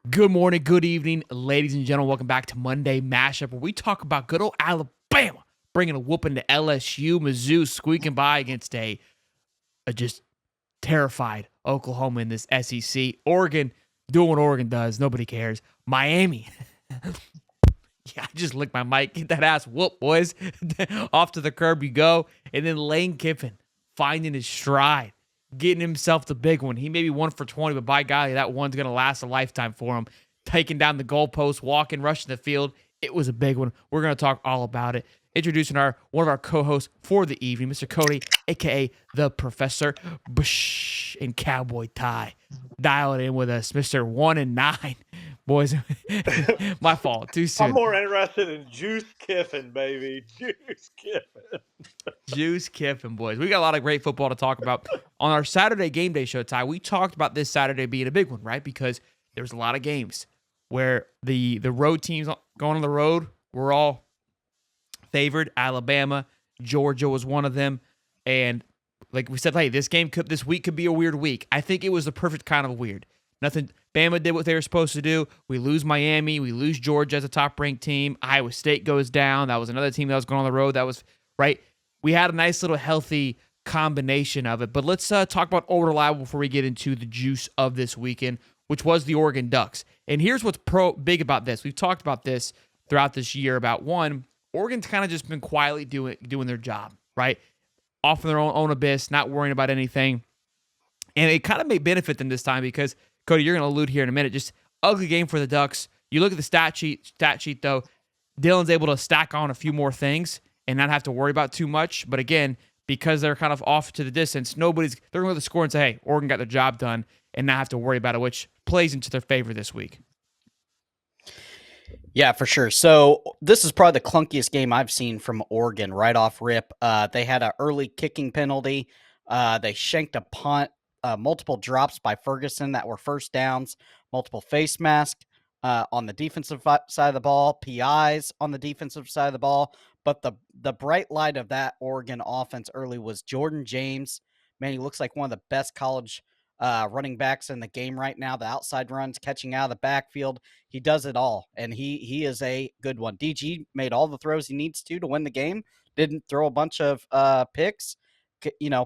Good morning, good evening, ladies and gentlemen. Welcome back to Monday Mashup, where we talk about good old Alabama bringing a whooping to LSU, Mizzou squeaking by against a just terrified Oklahoma in this SEC. Oregon doing what Oregon does. Nobody cares. Miami. Yeah, I just licked my mic. Get that ass whoop, boys. Off to the curb you go. And then Lane Kiffin finding his stride, getting himself the big one. He may be 1 for 20, but by golly, that one's going to last a lifetime for him. Taking down the goalpost, walking, rushing the field. It was a big one. We're going to talk all about it. Introducing one of our co-hosts for the evening, Mr. Cody, a.k.a. The Professor, Bush, and Cowboy Ty. Dial it in with us, Mr. 1 and 9. Boys, my fault. Too soon. I'm more interested in Juice Kiffin, baby. Juice Kiffin. Juice Kiffin, boys. We got a lot of great football to talk about. On our Saturday game day show, Ty, we talked about this Saturday being a big one, right? Because there was a lot of games where the road teams going on the road were all favored. Alabama, Georgia was one of them. And like we said, hey, this week could be a weird week. I think it was the perfect kind of weird. Bama did what they were supposed to do. We lose Miami. We lose Georgia as a top-ranked team. Iowa State goes down. That was another team that was going on the road. That was, right? We had a nice little healthy combination of it. But let's talk about old reliable before we get into the juice of this weekend, which was the Oregon Ducks. And here's what's big about this. We've talked about this throughout this year about, one, Oregon's kind of just been quietly doing their job, right? Off in their own abyss, not worrying about anything. And it kind of may benefit them this time because, Cody, you're going to allude here in a minute, just ugly game for the Ducks. You look at the stat sheet though, Dylan's able to stack on a few more things and not have to worry about too much. But again, because they're kind of off to the distance, they're going to go to the score and say, hey, Oregon got their job done and not have to worry about it, which plays into their favor this week. Yeah, for sure. So this is probably the clunkiest game I've seen from Oregon right off rip. They had an early kicking penalty. They shanked a punt, multiple drops by Ferguson that were first downs, multiple face masks on the defensive side of the ball, PIs on the defensive side of the ball. But the bright light of that Oregon offense early was Jordan James. Man, he looks like one of the best college running backs in the game right now. The outside runs, catching out of the backfield. He does it all, and he is a good one. DG made all the throws he needs to win the game. Didn't throw a bunch of picks.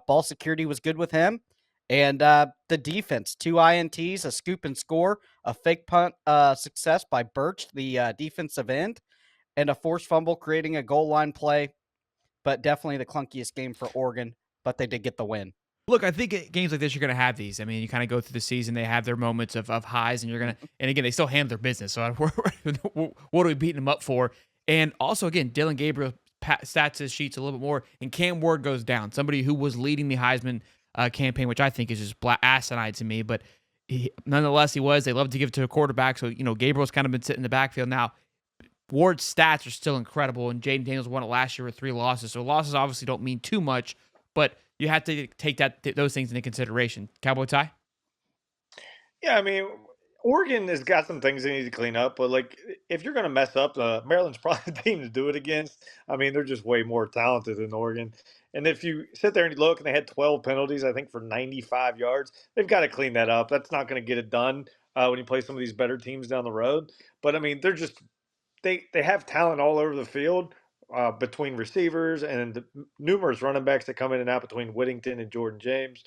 Ball security was good with him. And the defense, 2 INTs, a scoop and score, a fake punt success by Birch, the defensive end, and a forced fumble creating a goal line play. But definitely the clunkiest game for Oregon, but they did get the win. Look, I think games like this, you're going to have these. I mean, you kind of go through the season, they have their moments of highs, and you're going to, and again, they still handle their business. So what are we beating them up for? And also, again, Dylan Gabriel stats his sheets a little bit more, and Cam Ward goes down. Somebody who was leading the Heisman campaign, which I think is just asinine to me, but nonetheless, he was. They love to give it to a quarterback, so, Gabriel's kind of been sitting in the backfield. Now, Ward's stats are still incredible, and Jaden Daniels won it last year with 3 losses, so losses obviously don't mean too much, but you have to take those things into consideration. Cowboy Ty? Yeah, I mean, Oregon has got some things they need to clean up, but if you're going to mess up, Maryland's probably the team to do it against. I mean, they're just way more talented than Oregon. And if you sit there and you look, and they had 12 penalties, I think, for 95 yards, they've got to clean that up. That's not going to get it done when you play some of these better teams down the road. But I mean, they're just they have talent all over the field. Between receivers and numerous running backs that come in and out between Whittington and Jordan James.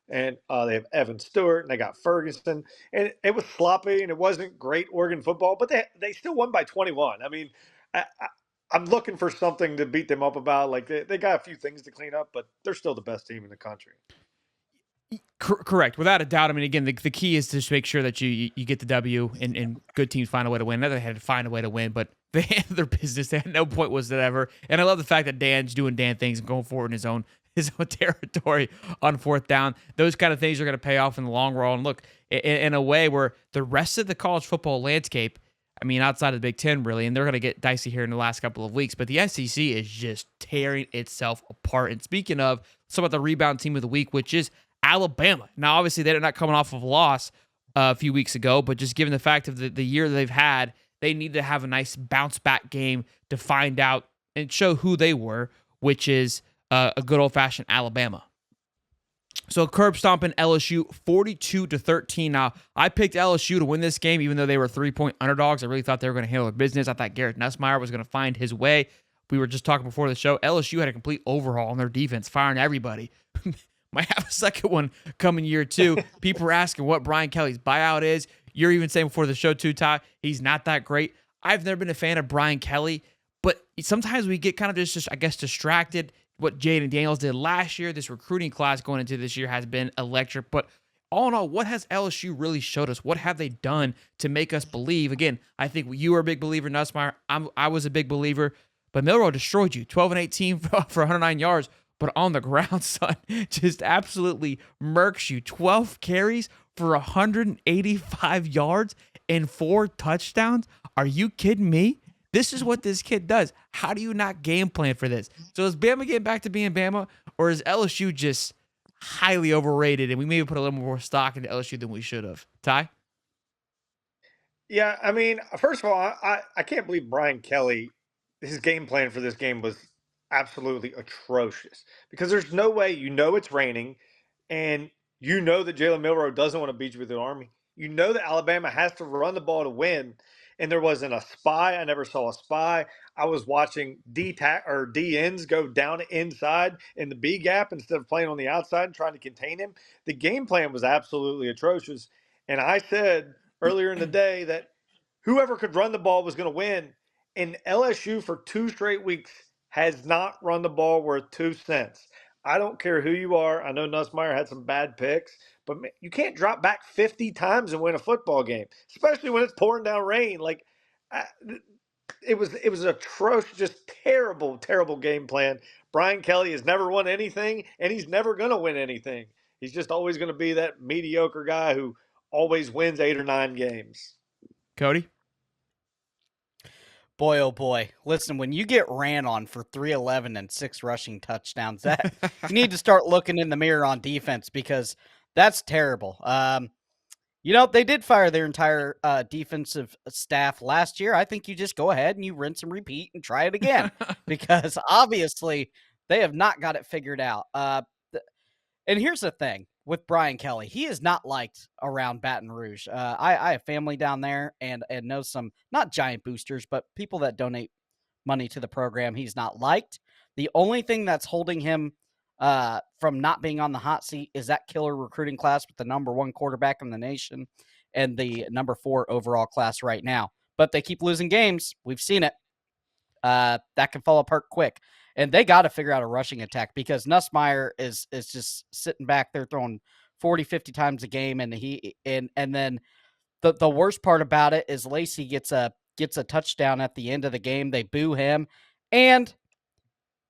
And they have Evan Stewart, and they got Ferguson. And it was sloppy, and it wasn't great Oregon football, but they still won by 21. I mean, I'm looking for something to beat them up about. Like, they got a few things to clean up, but they're still the best team in the country. Correct, without a doubt. I mean, again, the key is to just make sure that you get the W, and good teams find a way to win. Not that they had to find a way to win, but they handled their business. They had no point whatsoever. And I love the fact that Dan's doing Dan things and going forward in his own territory on 4th down. Those kind of things are going to pay off in the long run. And look, in a way where the rest of the college football landscape, I mean, outside of the Big Ten, really, and they're going to get dicey here in the last couple of weeks, but the SEC is just tearing itself apart. And speaking of, let's talk about the rebound team of the week, which is Alabama. Now, obviously, they're not coming off of a loss a few weeks ago, but just given the fact of the year that they've had, they need to have a nice bounce-back game to find out and show who they were, which is a good old-fashioned Alabama. So curb stomping LSU 42-13. Now, I picked LSU to win this game, even though they were 3-point underdogs. I really thought they were going to handle their business. I thought Garrett Nussmeier was going to find his way. We were just talking before the show. LSU had a complete overhaul on their defense, firing everybody. Might have a second one coming year two. People were asking what Brian Kelly's buyout is. You're even saying before the show too, Ty, he's not that great. I've never been a fan of Brian Kelly, but sometimes we get kind of just I guess, distracted. What Jaden Daniels did last year, this recruiting class going into this year has been electric. But all in all, what has LSU really showed us? What have they done to make us believe? Again, I think you were a big believer, Nussmeier. I was a big believer. But Milroe destroyed you, 12-18 for 109 yards. But on the ground, son, just absolutely murks you. 12 carries for 185 yards and 4 touchdowns. Are you kidding me? This is what this kid does. How do you not game plan for this? So is Bama getting back to being Bama, or is LSU just highly overrated and we maybe put a little more stock into LSU than we should have? Ty? Yeah, I mean, first of all, I can't believe Brian Kelly, his game plan for this game was absolutely atrocious because there's no way it's raining and that Jalen Milroe doesn't want to beat you with the Army. That Alabama has to run the ball to win. And there wasn't a spy. I never saw a spy. I was watching DNs go down inside in the B gap instead of playing on the outside and trying to contain him. The game plan was absolutely atrocious. And I said earlier in the day that whoever could run the ball was going to win. And LSU for 2 straight weeks has not run the ball worth 2 cents. I don't care who you are. I know Nussmeier had some bad picks, but you can't drop back 50 times and win a football game, especially when it's pouring down rain. Like it was atrocious, just terrible game plan. Brian Kelly has never won anything, and he's never going to win anything. He's just always going to be that mediocre guy who always wins 8 or 9 games. Cody? Boy, oh boy. Listen, when you get ran on for 311 and 6 rushing touchdowns, that you need to start looking in the mirror on defense because that's terrible. They did fire their entire defensive staff last year. I think you just go ahead and you rinse and repeat and try it again because obviously they have not got it figured out. And here's the thing with Brian Kelly. He is not liked around Baton Rouge. I have family down there and know some, not giant boosters, but people that donate money to the program. He's not liked. The only thing that's holding him from not being on the hot seat is that killer recruiting class with the number 1 quarterback in the nation and the number 4 overall class right now. But they keep losing games. We've seen it. That can fall apart quick. And they got to figure out a rushing attack because Nussmeier is just sitting back there throwing 40, 50 times a game. And then the worst part about it is Lacey gets a touchdown at the end of the game. They boo him and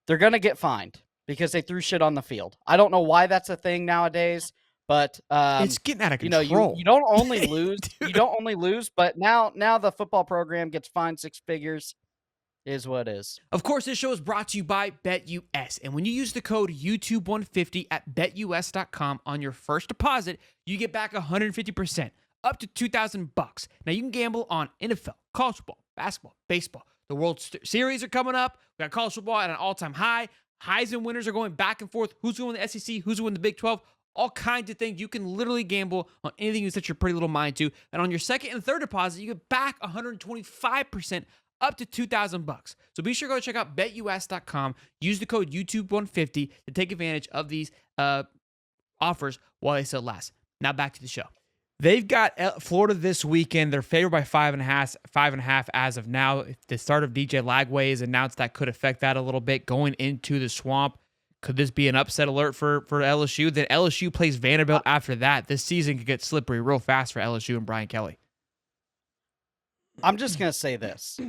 they're going to get fined because they threw shit on the field. I don't know why that's a thing nowadays, but it's getting out of control. You don't only lose, but now the football program gets fined 6 figures. Is what is. Of course, this show is brought to you by BetUS. And when you use the code YouTube150 at betus.com on your first deposit, you get back 150%, up to $2,000. Now you can gamble on NFL, college football, basketball, baseball. The World Series are coming up. We got college football at an all-time high. Heisman winners are going back and forth. Who's going to the SEC? Who's going to the Big 12? All kinds of things. You can literally gamble on anything you set your pretty little mind to. And on your second and third deposit, you get back 125%, up to $2,000. So be sure to go check out betus.com. Use the code YouTube150 to take advantage of these offers while they still last. Now back to the show. They've got Florida this weekend. They're favored by 5.5 as of now. The start of DJ Lagway is announced that could affect that a little bit going into the swamp. Could this be an upset alert for LSU? Then LSU plays Vanderbilt after that. This season could get slippery real fast for LSU and Brian Kelly. I'm just going to say this.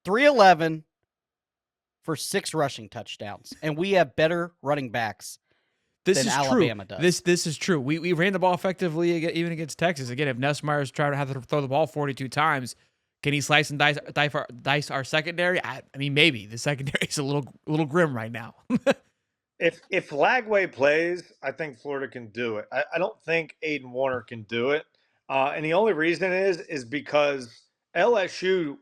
311 for 6 rushing touchdowns, and we have better running backs than Alabama does. This is true. We ran the ball effectively even against Texas. Again, if Nussmeier's trying to have to throw the ball 42 times, can he slice and dice our secondary? I mean, maybe. The secondary is a little grim right now. If Lagway plays, I think Florida can do it. I don't think Aiden Warner can do it. And the only reason is because LSU,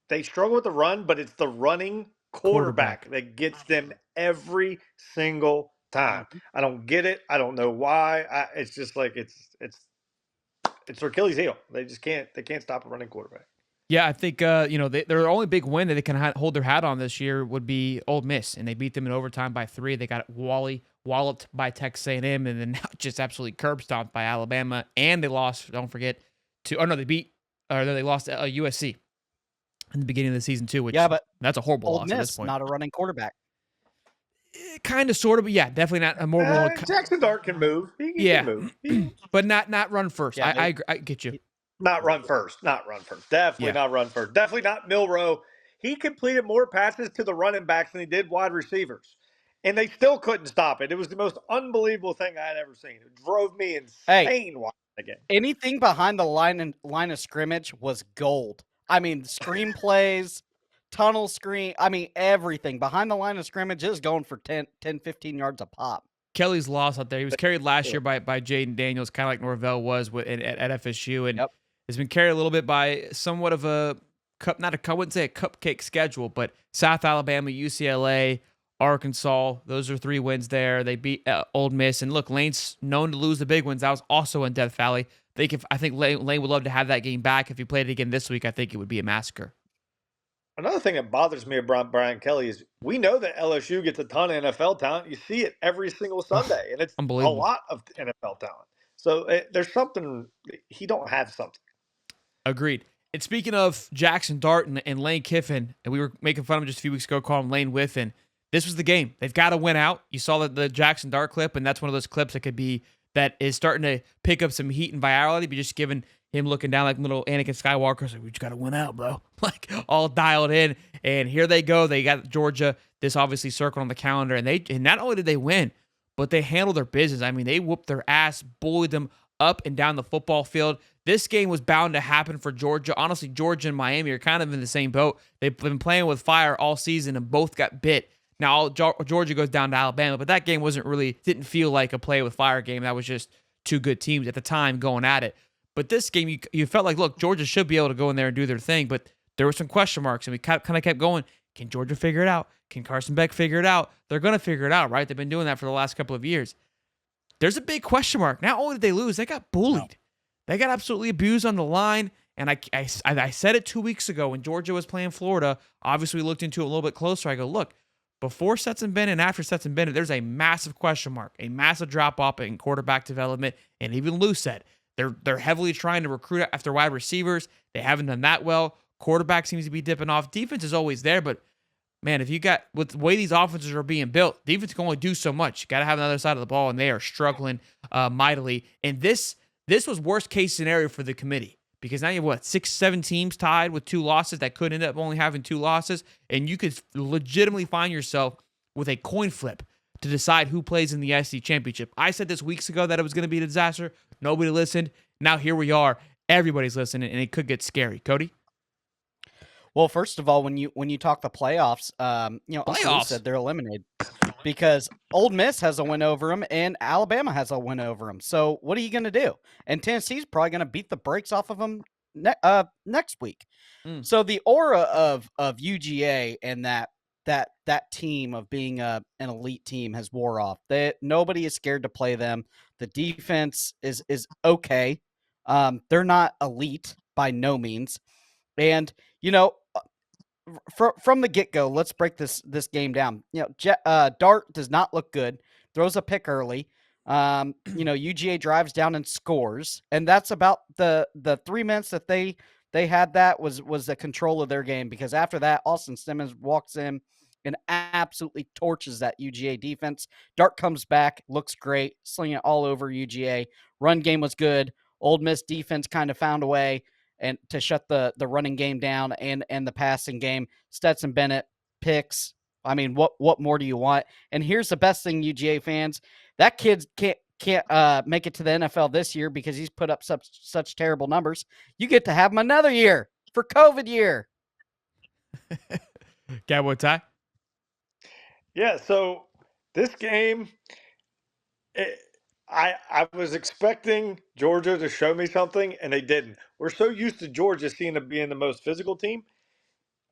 they struggle with the run, but it's the running quarterback that gets them every single time. I don't get it. I don't know why. It's just like it's their Achilles heel. They just can't stop a running quarterback. Yeah, I think their only big win that they can hold their hat on this year would be Ole Miss, and they beat them in overtime by 3. They got walloped by Texas A&M, and then now just absolutely curb stomped by Alabama, and they lost. Don't forget they lost USC in the beginning of the season too. Which but that's a horrible Ole loss at this Miss, point. not a running quarterback. Kind of, sort of, but yeah, definitely not a more. Jackson Dart can move. He can move, but not run first. Yeah, I get you. Not run first. Definitely not run first. Definitely not Milrow. He completed more passes to the running backs than he did wide receivers. And they still couldn't stop it. It was the most unbelievable thing I had ever seen. It drove me insane watching the game. Anything behind the line of scrimmage was gold. I mean, screenplays, tunnel screen. I mean, everything behind the line of scrimmage is going for 10, 15 yards a pop. Kelly's lost out there. He was carried last year by Jaden Daniels, kind of like Norvell was at FSU, and has been carried a little bit by somewhat of a I wouldn't say a cupcake schedule, but South Alabama, UCLA, Arkansas. Those are 3 wins there. They beat Ole Miss, and look, Lane's known to lose the big ones. That was also in Death Valley. I think Lane would love to have that game back. If he played it again this week, I think it would be a massacre. Another thing that bothers me about Brian Kelly is we know that LSU gets a ton of NFL talent. You see it every single Sunday, and it's a lot of NFL talent. So there's something he don't have something. Agreed. And speaking of Jackson Dart and Lane Kiffin, and we were making fun of him just a few weeks ago, calling him Lane Whiffen. This was the game. They've got to win out. You saw the Jackson Dart clip, and that's one of those clips that is starting to pick up some heat and virality, but just giving him looking down like little Anakin Skywalker. So we just got to win out, bro. Like all dialed in. And here they go. They got Georgia, this obviously circled on the calendar. And not only did they win, but they handled their business. I mean, they whooped their ass, bullied them up and down the football field. This game was bound to happen for Georgia. Honestly, Georgia and Miami are kind of in the same boat. They've been playing with fire all season and both got bit. Now, Georgia goes down to Alabama, but that game didn't feel like a play with fire game. That was just 2 good teams at the time going at it. But this game, you felt like, look, Georgia should be able to go in there and do their thing, but there were some question marks, and we kind of kept going. Can Georgia figure it out? Can Carson Beck figure it out? They're going to figure it out, right? They've been doing that for the last couple of years. There's a big question mark. Not only did they lose, they got bullied. No. They got absolutely abused on the line. And I said it 2 weeks ago when Georgia was playing Florida. Obviously, we looked into it a little bit closer. I go, look, before Stetson Bennett and after Stetson Bennett, there's a massive question mark, a massive drop-off in quarterback development. And even Lou said they're heavily trying to recruit after wide receivers. They haven't done that well. Quarterback seems to be dipping off. Defense is always there, but man, with the way these offenses are being built, defense can only do so much. You got to have another side of the ball, and they are struggling mightily. And this was worst case scenario for the committee because now you have 6, 7 teams tied with 2 losses that could end up only having 2 losses, and you could legitimately find yourself with a coin flip to decide who plays in the SEC championship. I said this weeks ago that it was going to be a disaster. Nobody listened. Now here we are. Everybody's listening, and it could get scary. Cody? Well, first of all, when you talk the playoffs, Uncle said they're eliminated because Ole Miss has a win over them and Alabama has a win over them. So what are you going to do? And Tennessee's probably going to beat the brakes off of them next week. So the aura of UGA and that team of being an elite team has wore off. Nobody is scared to play them. The defense is okay. They're not elite by no means. And from the get-go, let's break this game down. Dart does not look good. Throws a pick early. UGA drives down and scores, and that's about the 3 minutes that they had. That was the control of their game, because after that, Austin Simmons walks in and absolutely torches that UGA defense. Dart comes back, looks great, slinging it all over UGA. Run game was good. Ole Miss defense kind of found a way and to shut the running game down and the passing game. Stetson Bennett picks. I mean, what more do you want? And here's the best thing, UGA fans. That kid can't make it to the NFL this year because he's put up such terrible numbers. You get to have him another year for COVID year. Cowboy Ty? Yeah, so this game, I was expecting Georgia to show me something, and they didn't. We're so used to Georgia being the most physical team.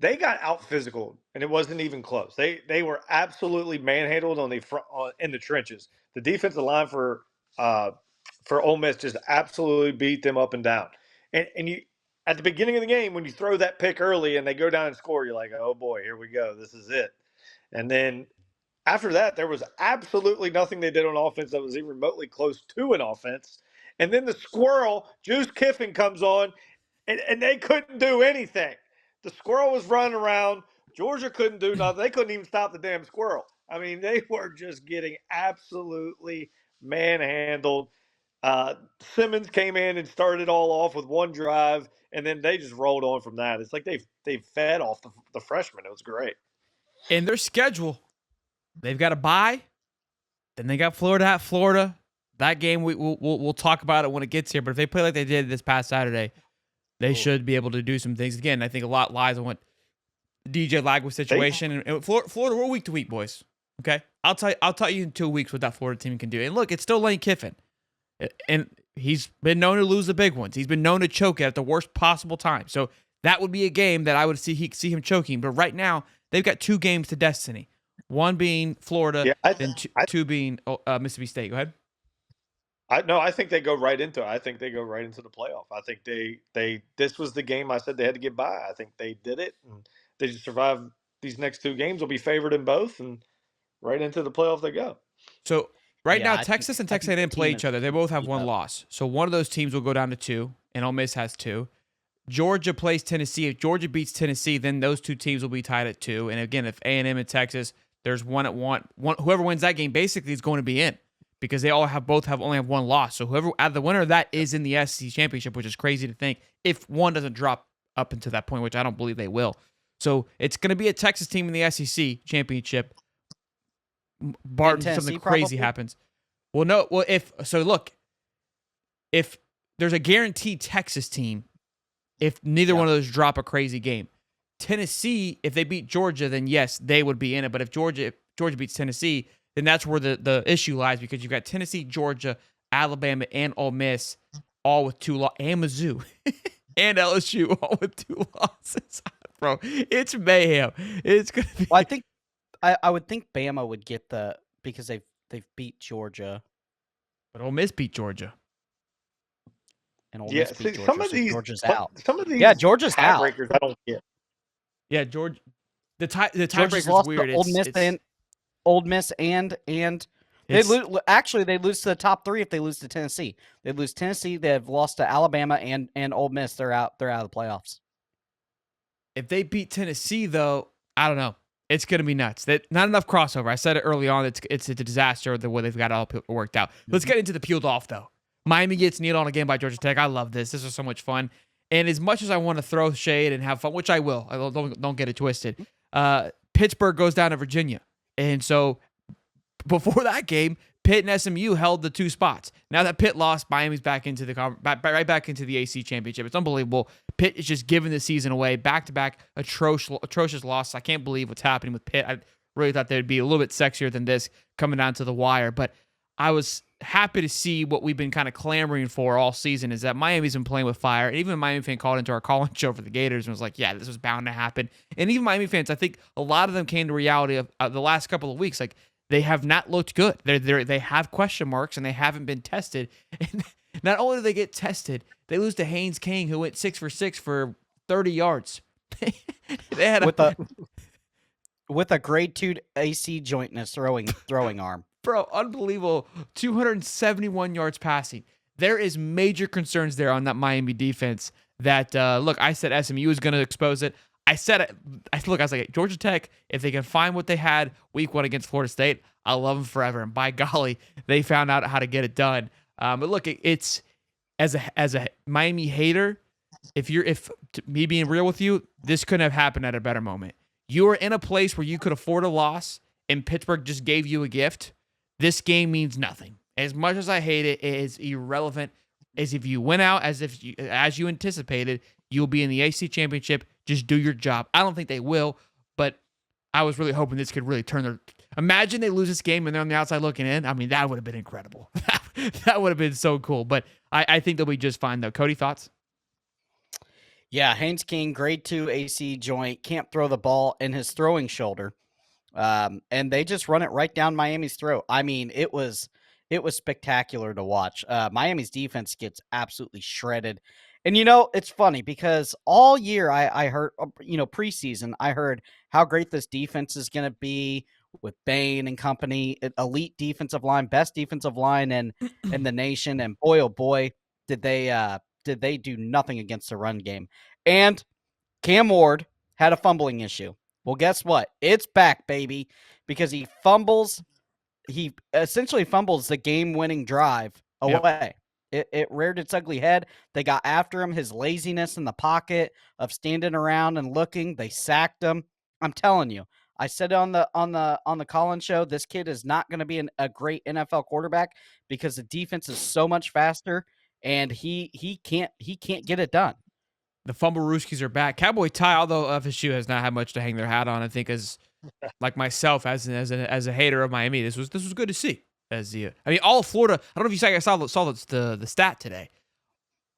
they got out physical, and it wasn't even close. They were absolutely manhandled on the front in the trenches. The defensive line for Ole Miss just absolutely beat them up and down. And you at the beginning of the game when you throw that pick early and they go down and score, you're like, oh boy, here we go, this is it. And then after that, there was absolutely nothing they did on offense that was even remotely close to an offense. And then the squirrel, Juice Kiffin, comes on, and they couldn't do anything. The squirrel was running around. Georgia couldn't do nothing. They couldn't even stop the damn squirrel. I mean, they were just getting absolutely manhandled. Simmons came in and started all off with one drive, and then they just rolled on from that. It's like they fed off the freshmen. It was great. In their schedule, they've got a bye. Then they got Florida at Florida. That game we'll talk about it when it gets here. But if they play like they did this past Saturday, they should be able to do some things. Again, I think a lot lies on what DJ Lagos situation. And Florida, we're week to week, boys. Okay, I'll tell you in 2 weeks what that Florida team can do. And look, it's still Lane Kiffin, and he's been known to lose the big ones. He's been known to choke at the worst possible time. So that would be a game that I would see him choking. But right now, they've got 2 games to destiny. One being Florida, then two being Mississippi State. Go ahead. I think they go right into it. I think they go right into the playoff. I think this was the game I said they had to get by. I think they did it, and they just survived these next 2 games. Will be favored in both, and right into the playoff they go. So right now, Texas and Texas A&M play each other. They both have 1 loss. So one of those teams will go down to 2, and Ole Miss has 2. Georgia plays Tennessee. If Georgia beats Tennessee, then those 2 teams will be tied at 2. And again, if A&M and Texas, there's 1 at 1. Whoever wins that game basically is going to be in, because they only have 1 loss. So whoever the winner of that is in the SEC championship, which is crazy to think if one doesn't drop up into that point, which I don't believe they will. So it's going to be a Texas team in the SEC championship. Something crazy happens. Well, no. Well, if there's a guaranteed Texas team, if neither one of those drop a crazy game, Tennessee, if they beat Georgia, then yes, they would be in it. But if Georgia beats Tennessee, then that's where the issue lies, because you've got Tennessee, Georgia, Alabama, and Ole Miss all with 2 losses, and Mizzou and LSU all with 2 losses. Bro, it's mayhem. It's gonna be. Well, I would think Bama would get because they've beat Georgia, but Ole Miss beat Georgia. And Ole Miss beat Georgia. Some of these, Georgia's out. Some of these, Georgia's out. Tiebreakers I don't get. Yeah, Georgia. The tiebreaker is weird. Ole Miss and they lose to the top 3 if they lose to Tennessee. They lose Tennessee. They've lost to Alabama and Ole Miss. They're out. They're out of the playoffs. If they beat Tennessee, though, I don't know. It's going to be nuts. Not enough crossover. I said it early on. It's a disaster the way they've got it all worked out. Let's get into the peeled off, though. Miami gets kneeled on again by Georgia Tech. I love this. This is so much fun. And as much as I want to throw shade and have fun, which I will, don't get it twisted. Pittsburgh goes down to Virginia, and so before that game, Pitt and SMU held the 2 spots. Now that Pitt lost, Miami's back into right back into the AC championship. It's unbelievable. Pitt is just giving the season away, back-to-back atrocious loss. I can't believe what's happening with Pitt. I really thought they'd be a little bit sexier than this coming down to the wire, but I was happy to see what we've been kind of clamoring for all season, is that Miami's been playing with fire. And even a Miami fan called into our call-in show for the Gators and was like, yeah, this was bound to happen. And even Miami fans, I think a lot of them came to reality of the last couple of weeks. Like, they have not looked good. They have question marks, and they haven't been tested. And not only do they get tested, they lose to Haynes King, who went 6 for 6 for 30 yards. They had with a grade 2 AC jointness throwing arm. Bro, unbelievable. 271 yards passing. There is major concerns there on that Miami defense that, look, I said SMU is going to expose it. I said it. I was like, Georgia Tech, if they can find what they had week 1 against Florida State, I'll love them forever. And by golly, they found out how to get it done. But look, it's as a Miami hater, if me being real with you, this couldn't have happened at a better moment. You were in a place where you could afford a loss, and Pittsburgh just gave you a gift. This game means nothing. As much as I hate it, it is irrelevant. As if you went out as you anticipated, you'll be in the AC championship. Just do your job. I don't think they will, but I was really hoping this could really turn their. Imagine they lose this game and they're on the outside looking in. I mean, that would have been incredible. That would have been so cool. But I think they'll be just fine, though. Cody, thoughts? Yeah, Haynes King, grade 2 AC joint, can't throw the ball in his throwing shoulder. And they just run it right down Miami's throat. I mean, it was spectacular to watch. Miami's defense gets absolutely shredded. And it's funny because all year I heard, preseason, I heard how great this defense is going to be with Bain and company, elite defensive line, best defensive line in the nation. And boy, oh boy, did they do nothing against the run game. And Cam Ward had a fumbling issue. Well, guess what? It's back, baby, because he essentially fumbles the game-winning drive away. Yep. It reared its ugly head. They got after him, his laziness in the pocket of standing around and looking. They sacked him. I'm telling you. I said on the Collins show, this kid is not going to be a great NFL quarterback because the defense is so much faster, and he can't get it done. The Fumble Rooskies are back. Cowboy Ty, although FSU has not had much to hang their hat on, I think as like myself as a hater of Miami, this was good to see. All of Florida. I don't know if you saw the stat today.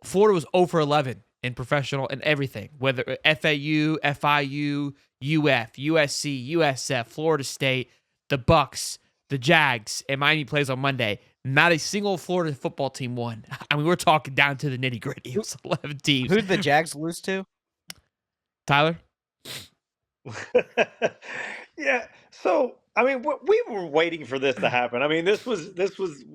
Florida was 0 for 11 in professional and everything, whether FAU, FIU, UF, USC, USF, Florida State, the Bucks, the Jags, and Miami plays on Monday. Not a single Florida football team won. I mean, we're talking down to the nitty gritty. It was 11 teams. Who did the Jags lose to? Tyler? Yeah. So, I mean, we were waiting for this to happen. I mean, the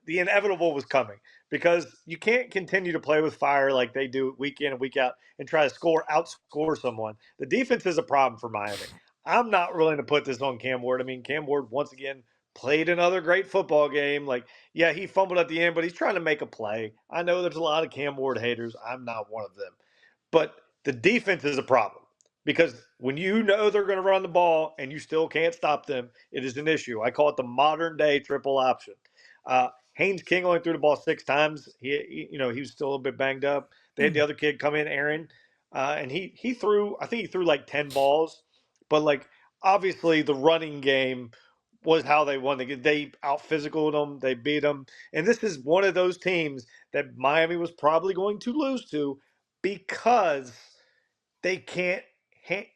inevitable was coming because you can't continue to play with fire like they do week in and week out and try to outscore someone. The defense is a problem for Miami. I'm not willing to put this on Cam Ward. I mean, Cam Ward, once again, played another great football game. Like, yeah, he fumbled at the end, but he's trying to make a play. I know there's a lot of Cam Ward haters. I'm not one of them. But the defense is a problem because when you know they're going to run the ball and you still can't stop them, it is an issue. I call it the modern day triple option. Haynes King only threw the ball 6 times. He was still a little bit banged up. They had the other kid come in, Aaron, and he threw. I think he threw like 10 balls, but like obviously the running game was how they won. They out physicaled them. They beat them. And this is one of those teams that Miami was probably going to lose to because they can't,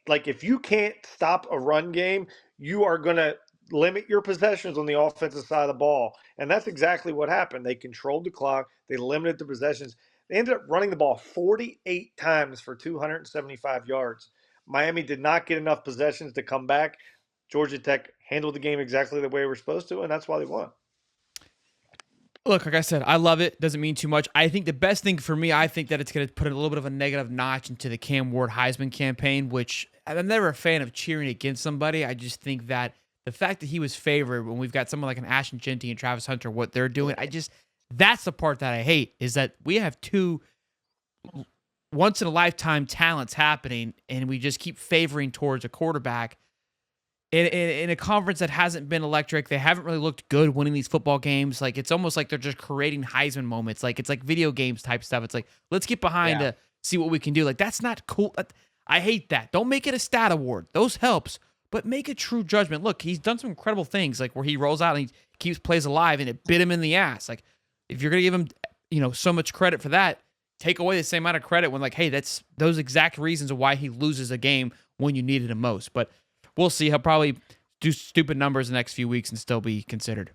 like, if you can't stop a run game, you are going to limit your possessions on the offensive side of the ball. And that's exactly what happened. They controlled the clock. They limited the possessions. They ended up running the ball 48 times for 275 yards. Miami did not get enough possessions to come back. Georgia Tech handled the game exactly the way we were supposed to, and that's why they won. Look, like I said, I love it. Doesn't mean too much. I think the best thing for me, I think that it's going to put a little bit of a negative notch into the Cam Ward Heisman campaign, which I'm never a fan of cheering against somebody. I just think that the fact that he was favored when we've got someone like an Ashton Jeanty and Travis Hunter, what they're doing, that's the part that I hate, is that we have 2 once-in-a-lifetime talents happening, and we just keep favoring towards a quarterback. In a conference that hasn't been electric, they haven't really looked good winning these football games. Like, it's almost like they're just creating Heisman moments. Like, it's like video games type stuff. It's like, let's get behind to see what we can do. Like, that's not cool. I hate that. Don't make it a stat award. Those helps, but make a true judgment. Look, he's done some incredible things, like where he rolls out and he keeps plays alive, and it bit him in the ass. Like, if you're gonna give him, so much credit for that, take away the same amount of credit when, like, hey, that's those exact reasons of why he loses a game when you needed him most. But we'll see. He'll probably do stupid numbers the next few weeks and still be considered.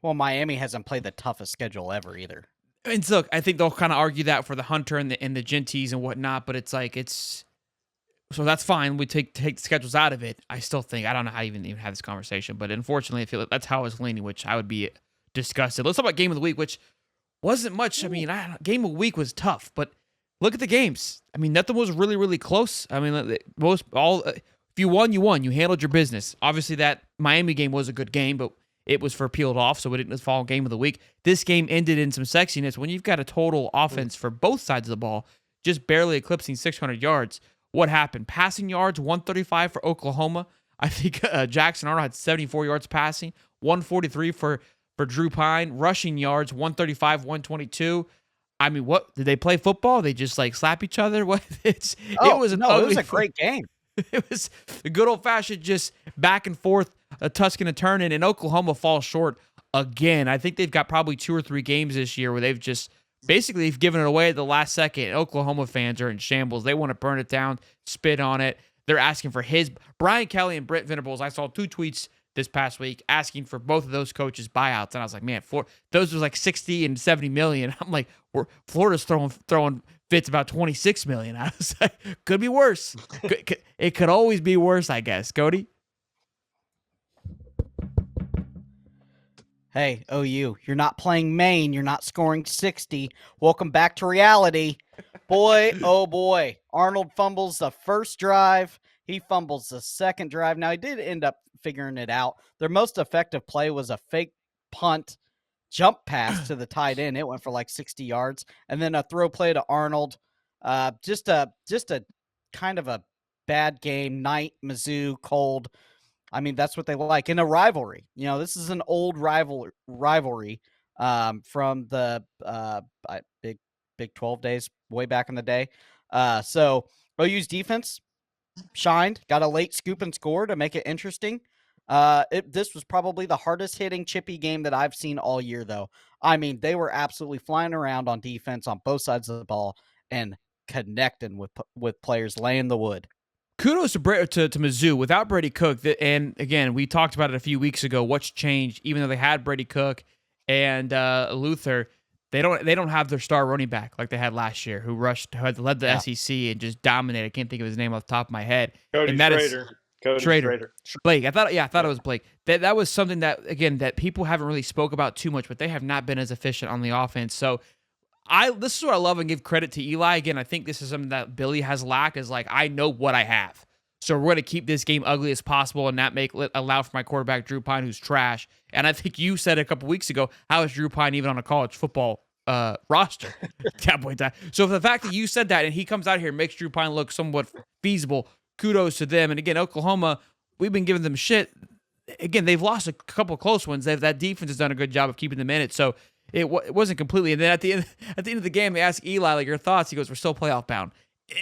Well, Miami hasn't played the toughest schedule ever either. And so, look, I think they'll kind of argue that for the Hunter and the Genties and whatnot, but it's like, so that's fine. We take the schedules out of it. I still think, I don't know how to even have this conversation, but unfortunately, I feel like that's how I was leaning, which I would be disgusted. Let's talk about Game of the Week, which wasn't much. I mean, Game of the Week was tough, but look at the games. I mean, nothing was really, really close. I mean, if you won, you won. You handled your business. Obviously, that Miami game was a good game, but it was for peeled off, so it didn't fall Game of the Week. This game ended in some sexiness when you've got a total offense for both sides of the ball, just barely eclipsing 600 yards. What happened? Passing yards, 135 for Oklahoma. I think Jackson Arnold had 74 yards passing, 143 for Drew Pine. Rushing yards, 135, 122. I mean, what did they play football? They just like slap each other? What? It was a great game. It was a good old fashioned just back and forth, a tusk and a turn, and Oklahoma falls short again. I think they've got probably 2 or 3 games this year where they've just basically they've given it away at the last second. Oklahoma fans are in shambles. They want to burn it down, spit on it. They're asking for Brian Kelly and Brent Venables. I saw 2 tweets this past week asking for both of those coaches buyouts, and I was like, man, those was like 60 and 70 million. I'm like, Florida's throwing fits about 26 million. I was like, could be worse. It could always be worse, I guess. Cody. Hey, OU, you're not playing Maine. You're not scoring 60. Welcome back to reality. Boy, oh boy. Arnold fumbles the first drive. He fumbles the second drive. Now, he did end up figuring it out. Their most effective play was a fake punt jump pass to the tight end. It went for like 60 yards. And then a throw play to Arnold. Just a kind of a bad game. Night, Mizzou, cold. I mean, that's what they like in a rivalry. This is an old rivalry from the Big 12 days way back in the day. So OU's defense shined, got a late scoop and score to make it interesting. This was probably the hardest hitting chippy game that I've seen all year, though. I mean, they were absolutely flying around on defense on both sides of the ball and connecting with players, laying the wood. Kudos to Mizzou without Brady Cook. And again, we talked about it a few weeks ago. What's changed? Even though they had Brady Cook and Luther, they don't have their star running back like they had last year, who had led the SEC and just dominated. I can't think of his name off the top of my head. Cody Schrader. Blake. I thought it was Blake. That was something that people haven't really spoke about too much, but they have not been as efficient on the offense. So this is what I love and give credit to Eli. Again, I think this is something that Billy has lacked, is like, I know what I have. So we're going to keep this game ugly as possible and not allow for my quarterback, Drew Pine, who's trash. And I think you said a couple weeks ago, how is Drew Pine even on a college football roster? Cowboy time. So for the fact that you said that and he comes out here and makes Drew Pine look somewhat feasible, kudos to them. And again, Oklahoma, we've been giving them shit. Again, they've lost a couple close ones. That defense has done a good job of keeping them in it. So it wasn't completely. And then at the end of the game, they asked Eli, like, your thoughts. He goes, we're still playoff bound.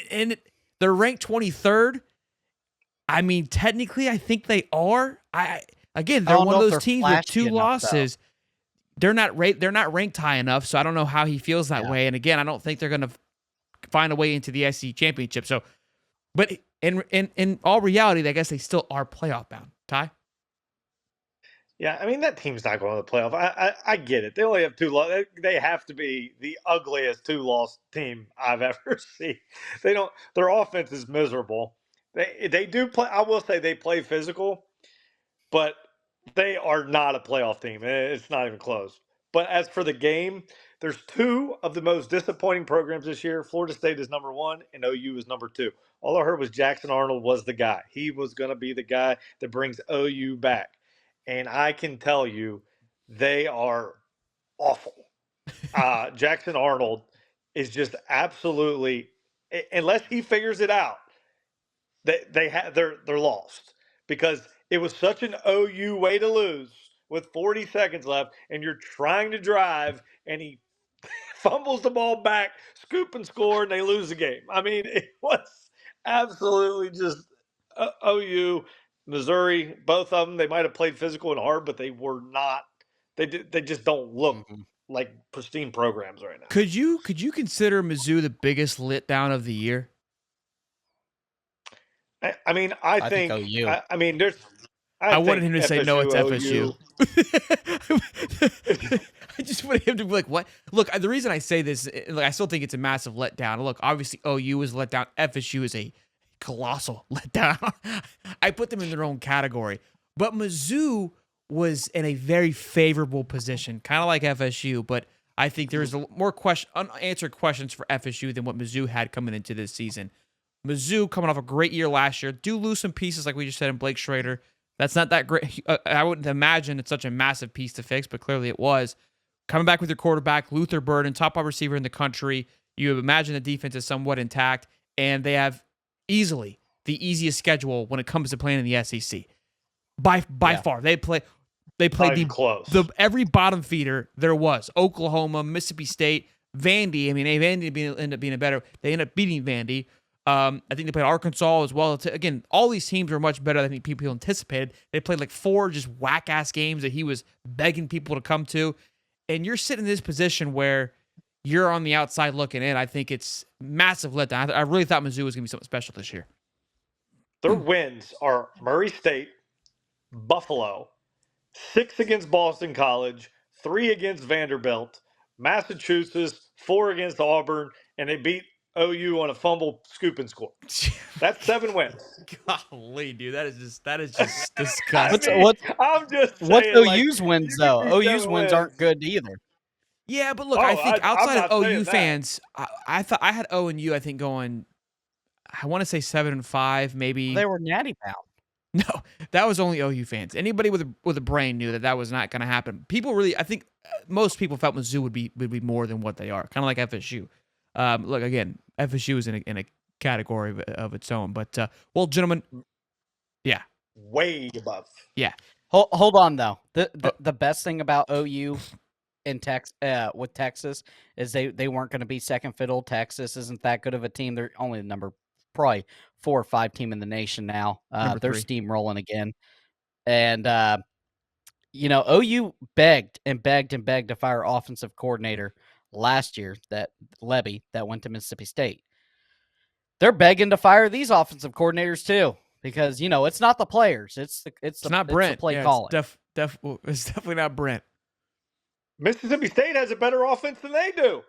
And they're ranked 23rd. I mean, technically, I think they are. They're one of those teams with 2 losses. They're not ranked high enough, so I don't know how he feels that way. And again, I don't think they're going to find a way into the SEC championship. So, but in all reality, I guess they still are playoff bound. Ty? Yeah, I mean, that team's not going to the playoff. I get it. They only have 2 losses. They have to be the ugliest 2-loss team I've ever seen. Their offense is miserable. They do play. I will say they play physical, but they are not a playoff team. It's not even close. But as for the game, there's 2 of the most disappointing programs this year. Florida State is number 1 and OU is number 2. All I heard was Jackson Arnold was the guy. He was going to be the guy that brings OU back. And I can tell you, they are awful. Jackson Arnold is just absolutely, unless he figures it out, they're lost, because it was such an OU way to lose with 40 seconds left, and you're trying to drive, and he fumbles the ball back, scoop and score, and they lose the game. I mean, it was absolutely just OU. Missouri, both of them, they might have played physical and hard, but they were not. They just don't look like pristine programs right now. Could you consider Mizzou the biggest letdown of the year? I mean, I think OU. I mean, there's. I wanted him to say no. It's OU. FSU. I just wanted him to be like, what? Look, the reason I say this, like, I still think it's a massive letdown. Look, obviously OU is let down. FSU is a colossal letdown. I put them in their own category. But Mizzou was in a very favorable position, kind of like FSU, but I think there's more unanswered questions for FSU than what Mizzou had coming into this season. Mizzou, coming off a great year last year, do lose some pieces, like we just said, in Blake Schrader. That's not that great. I wouldn't imagine it's such a massive piece to fix, but clearly it was. Coming back with your quarterback, Luther Burden, top wide receiver in the country. You imagine the defense is somewhat intact, and they have easily the easiest schedule when it comes to playing in the SEC. By far. They play every bottom feeder there was. Oklahoma, Mississippi State, Vandy. I mean, Vandy ended up being they ended up beating Vandy. I think they played Arkansas as well. Again, all these teams are much better than I think people anticipated. They played like 4 just whack-ass games that he was begging people to come to. And you're sitting in this position where you're on the outside looking in. I think it's massive letdown. I really thought Mizzou was going to be something special this year. Their wins are Murray State, Buffalo, 6 against Boston College, 3 against Vanderbilt, Massachusetts, 4 against Auburn, and they beat OU on a fumble, scoop, and score. That's 7 wins. Golly, dude, that is just disgusting. I'm just saying. What's OU's like, wins you though? can beat OU's 7 wins aren't good either. Yeah, but look, I think outside of I'm not OU saying that. fans, I thought I had O and U. I think going, I want to say 7-5, maybe. They were natty bound. No, that was only OU fans. Anybody with a brain knew that was not going to happen. People really, I think most people felt Mizzou would be more than what they are, kind of like FSU. Look, again, FSU is in a category of its own. But well, gentlemen, yeah, way above. Yeah. Hold on though. The best thing about OU in with Texas is they weren't going to be second fiddle. Texas isn't that good of a team. They're only probably 4 or 5 team in the nation now. They're steamrolling again. And, OU begged to fire offensive coordinator last year, that Levy, that went to Mississippi State. They're begging to fire these offensive coordinators too, because, it's not the players. It's not Brent. It's the play calling. It's definitely not Brent. Mississippi State has a better offense than they do.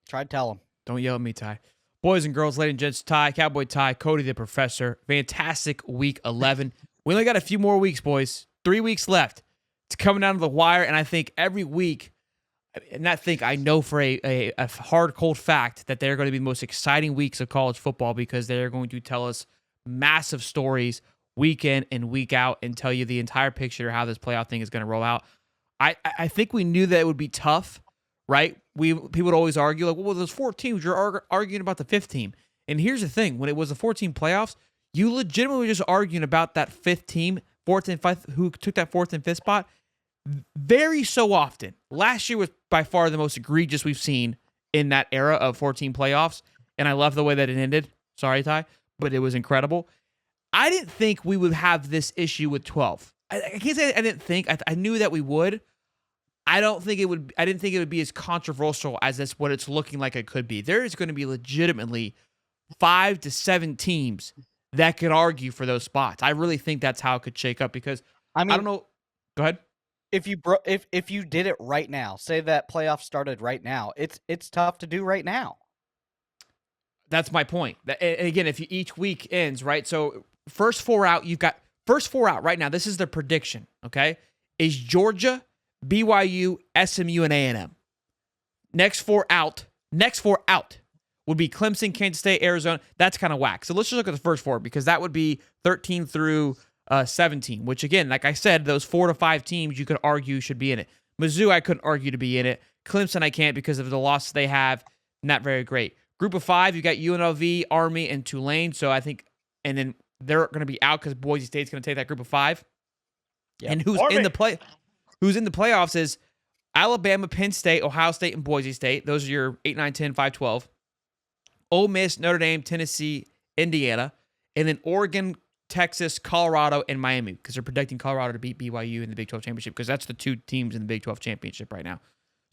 Try to tell them. Don't yell at me, Ty. Boys and girls, ladies and gents, Ty, Cowboy Ty, Cody the Professor. Fantastic week 11. We only got a few more weeks, boys. 3 weeks left. It's coming down to the wire, and I think every week, I know for a hard, cold fact that they're going to be the most exciting weeks of college football because they're going to tell us massive stories week in and week out and tell you the entire picture of how this playoff thing is going to roll out. I think we knew that it would be tough, right? People would always argue, like, well, there's 4 teams. You're arguing about the 5th team. And here's the thing. When it was the 14 playoffs, you legitimately were just arguing about that 5th team, 4th and 5th, who took that 4th and 5th spot very so often. Last year was by far the most egregious we've seen in that era of 14 playoffs. And I love the way that it ended. Sorry, Ty, but it was incredible. I didn't think we would have this issue with 12. I can't say I didn't think. I knew that we would. I didn't think it would be as controversial as that's what it's looking like it could be. There is going to be legitimately 5 to 7 teams that could argue for those spots. I really think that's how it could shake up because I don't know. Go ahead. If you did it right now, say that playoff started right now, it's tough to do right now. That's my point. And again, if each week ends, right? So first 4 out, you've got first 4 out right now. This is the prediction, okay? Is Georgia, BYU, SMU, and A&M. Next 4 out would be Clemson, Kansas State, Arizona. That's kind of whack. So let's just look at the first 4 because that would be 13 through 17, which again, like I said, those 4 to 5 teams you could argue should be in it. Mizzou, I couldn't argue to be in it. Clemson, I can't because of the losses they have. Not very great. Group of 5, you got UNLV, Army, and Tulane. So I think, and then they're going to be out because Boise State's going to take that group of 5. Yep. And who's in the playoffs is Alabama, Penn State, Ohio State, and Boise State. Those are your 8, 9, 10, 5, 12. Ole Miss, Notre Dame, Tennessee, Indiana, and then Oregon, Texas, Colorado, and Miami because they're predicting Colorado to beat BYU in the Big 12 championship because that's the 2 teams in the Big 12 championship right now.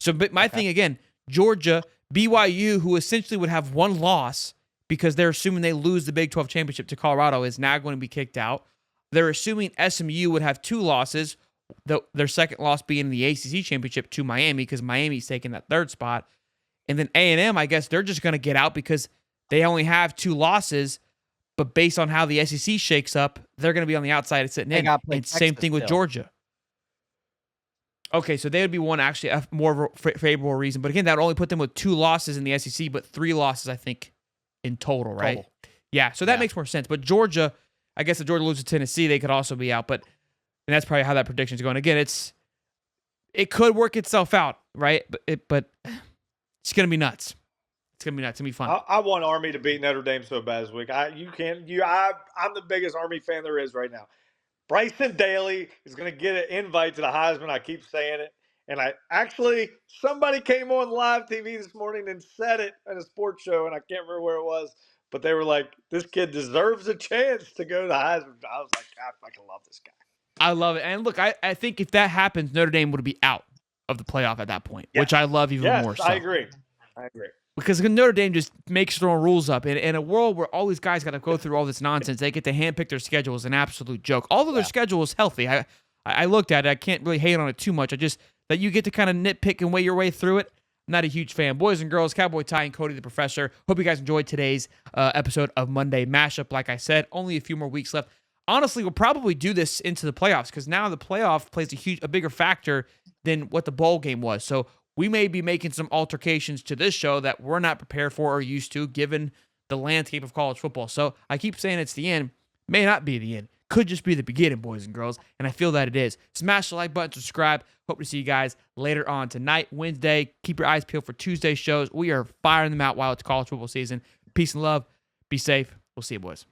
So but my thing again, Georgia, BYU, who essentially would have 1 loss because they're assuming they lose the Big 12 championship to Colorado, is now going to be kicked out. They're assuming SMU would have 2 losses, their second loss being the ACC championship to Miami because Miami's taking that 3rd spot. And then A&M, I guess they're just going to get out because they only have 2 losses. But based on how the SEC shakes up, they're going to be on the outside and sitting in. And same thing with Georgia. Okay, so they would be one actually a more favorable reason. But again, that would only put them with 2 losses in the SEC, but 3 losses, I think, in total, right? Yeah, so that makes more sense. But Georgia, I guess if Georgia loses to Tennessee, they could also be out. And that's probably how that prediction is going. Again, it could work itself out, right? But it's going to be nuts. It's going to be nuts. It's going to be fun. I want Army to beat Notre Dame so bad this week. I'm the biggest Army fan there is right now. Bryson Daly is going to get an invite to the Heisman. I keep saying it. And somebody came on live TV this morning and said it at a sports show, and I can't remember where it was, but they were like, this kid deserves a chance to go to the Heisman. I was like, I fucking love this guy. I love it. And look, I think if that happens, Notre Dame would be out. of the playoff at that point, Yes. which I love even Yes, more. So. I agree. Because Notre Dame just makes throwing rules up. In a world where all these guys got to go through all this nonsense, they get to handpick their schedule is an absolute joke. Although their schedule is healthy. I looked at it. I can't really hate on it too much. I just that you get to kind of nitpick and weigh your way through it. I'm not a huge fan. Boys and girls, Cowboy Ty and Cody the Professor. Hope you guys enjoyed today's episode of Monday Mashup. Like I said, only a few more weeks left. Honestly, we'll probably do this into the playoffs because now the playoff plays a bigger factor than what the bowl game was. So we may be making some altercations to this show that we're not prepared for or used to given the landscape of college football. So I keep saying it's the end. May not be the end. Could just be the beginning, boys and girls. And I feel that it is. Smash the like button, subscribe. Hope to see you guys later on tonight, Wednesday. Keep your eyes peeled for Tuesday shows. We are firing them out while it's college football season. Peace and love. Be safe. We'll see you, boys.